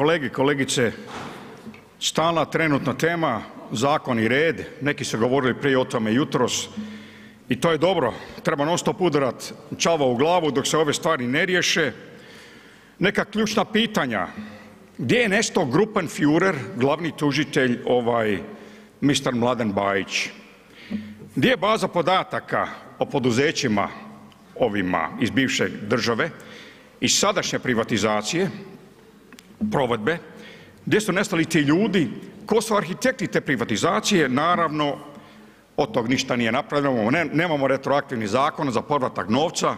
kolege, kolegice, stalna trenutna tema, zakon i red, neki su govorili prije o tome jutros i to je dobro, treba non stop udarat čavao u glavu dok se ove stvari ne riješe. Neka ključna pitanja, gdje je nestao Gruppenführer, glavni tužitelj, mister Mladen Bajić? Gdje je baza podataka o poduzećima ovima iz bivše države i sadašnje privatizacije, provedbe, gdje su nestali ti ljudi, ko su arhitekti te privatizacije? Naravno, od tog ništa nije napravljeno, nemamo retroaktivni zakon za povratak novca,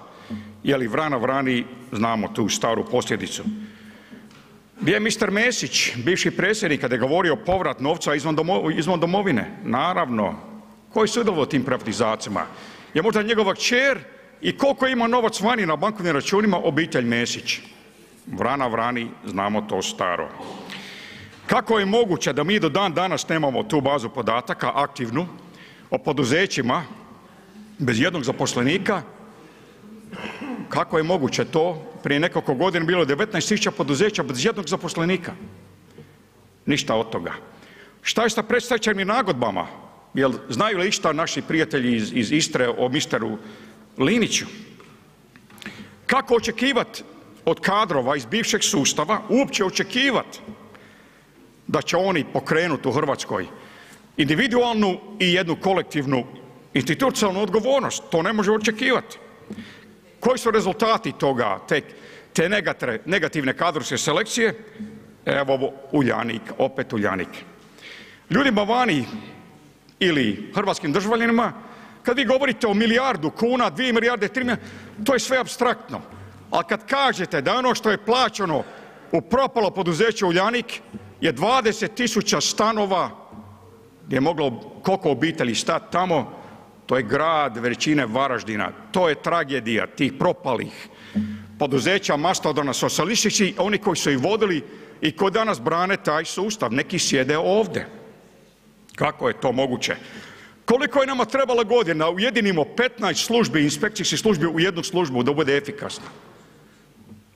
je li vrana vrani, znamo tu staru posljedicu. Gdje je mister Mesić, bivši predsjednik, kada je govorio povrat novca izvan domovine? Naravno, koji su sudjelovali u tim privatizacijama? Je možda njegova kćer i koliko ima novac vani na bankovnim računima obitelj Mesić? Vrana vrani, znamo to staro. Kako je moguće da mi do dan danas nemamo tu bazu podataka aktivnu o poduzećima bez jednog zaposlenika? Kako je moguće to? Prije nekoliko godina bilo je 19.000 poduzeća bez jednog zaposlenika. Ništa od toga. Šta je sa predstečajnim nagodbama? Jel znaju li išta naši prijatelji iz Istre o misteru Liniću? Kako očekivati od kadrova iz bivšeg sustava, uopće očekivati da će oni pokrenuti u Hrvatskoj individualnu i jednu kolektivnu institucionalnu odgovornost? To ne može očekivati. Koji su rezultati toga, te negativne kadrovske selekcije? Evo Uljanik, opet Uljanik. Ljudima vani ili hrvatskim državljanima, kad vi govorite o milijardu kuna, 2 milijarde, 3 milijarde, to je sve apstraktno. Ali kad kažete da ono što je plaćeno u propalo poduzeće Uljanik je 20.000 stanova gdje je moglo koliko obitelji stati tamo, to je grad veličine Varaždina, to je tragedija tih propalih poduzeća, mastodona socijalističkih, oni koji su ih vodili i koji danas brane taj sustav, neki sjede ovdje. Kako je to moguće? Koliko je nama trebalo godina da ujedinimo 15 službi, inspekcijskih službi u jednu službu da bude efikasna?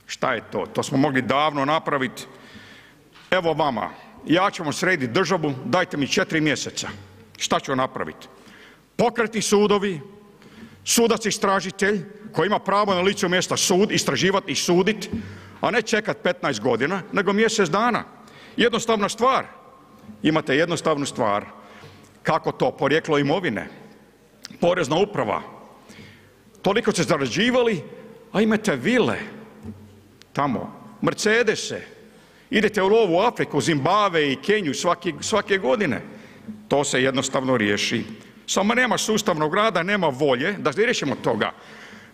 Šta je to? To smo mogli davno napraviti. Evo vama, ja ću vam srediti državu, dajte mi 4 mjeseca. Šta ću napraviti? Pokretni sudovi, sudac istražitelj koji ima pravo na licu mjesta istraživati i suditi, a ne čekati 15 godina, nego mjesec dana. Jednostavna stvar. Imate jednostavnu stvar. Kako to? Porijeklo imovine. Porezna uprava. Toliko ste zarađivali, a imate vile tamo, Mercedese. Idete u lovu u Afriku, Zimbabve i Keniju svake godine. To se jednostavno riješi. Samo nema sustavnog rada, nema volje da riješimo toga.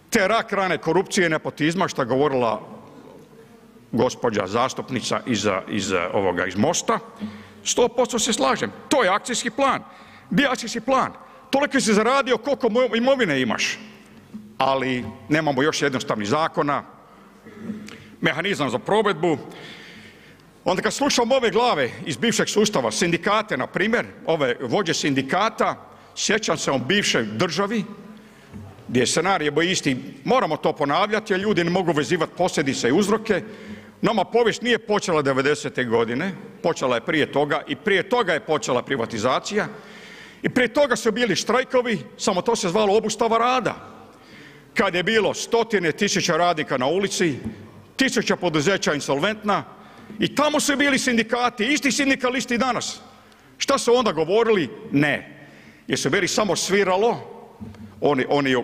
Te rak rane korupcije i nepotizma, što je govorila gospođa zastupnica iz MOST-a, 100% se slažem. To je akcijski plan. Gdje je akcijski plan? Toliko si zaradio koliko imovine imaš. Ali nemamo još jednostavnih zakona, mehanizam za provedbu. Onda kad slušam ove glave iz bivšeg sustava, sindikate na primjer, ove vođe sindikata, sjećam se o bivšoj državi gdje je scenarij bio isti, moramo to ponavljati jer ljudi ne mogu vezivati posljedice i uzroke. Nama povijest nije počela 90-te godine, počela je prije toga i prije toga je počela privatizacija i prije toga su bili štrajkovi, samo to se zvalo obustava rada. Kad je bilo stotine tisuća radnika na ulici, tisuća poduzeća insolventna i tamo su bili sindikati, isti sindikalisti danas. Šta su onda govorili? Ne. Jer su bili samo sviralo,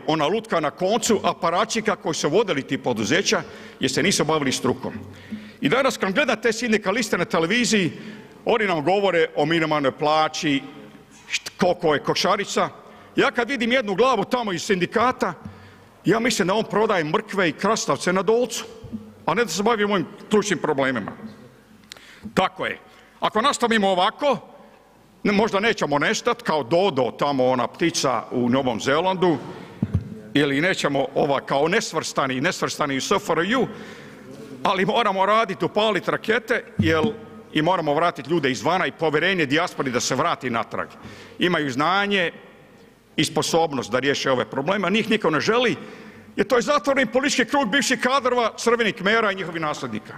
ona lutka na koncu aparačika koji su vodili ti poduzeća jer se nisu bavili strukom. I danas kad gledate te sindikaliste na televiziji, oni nam govore o minimalnoj plaći, koliko je košarica. Ja kad vidim jednu glavu tamo iz sindikata, ja mislim da on prodaje mrkve i krastavce na Dolcu, a ne da se bavi mojim ključnim problemima. Tako je. Ako nastavimo ovako, možda nećemo nestati kao Dodo, tamo ona ptica u Novom Zelandu, ili nećemo kao nesvrstani u SFRJ, ali moramo raditi, upaliti rakete i moramo vratiti ljude izvana i povjerenje dijaspori da se vrati natrag. Imaju znanje i sposobnost da riješe ove probleme, a njih niko ne želi jer to je zatvoreni politički krug bivših kadrova, crvenih kmera i njihovih nasljednika.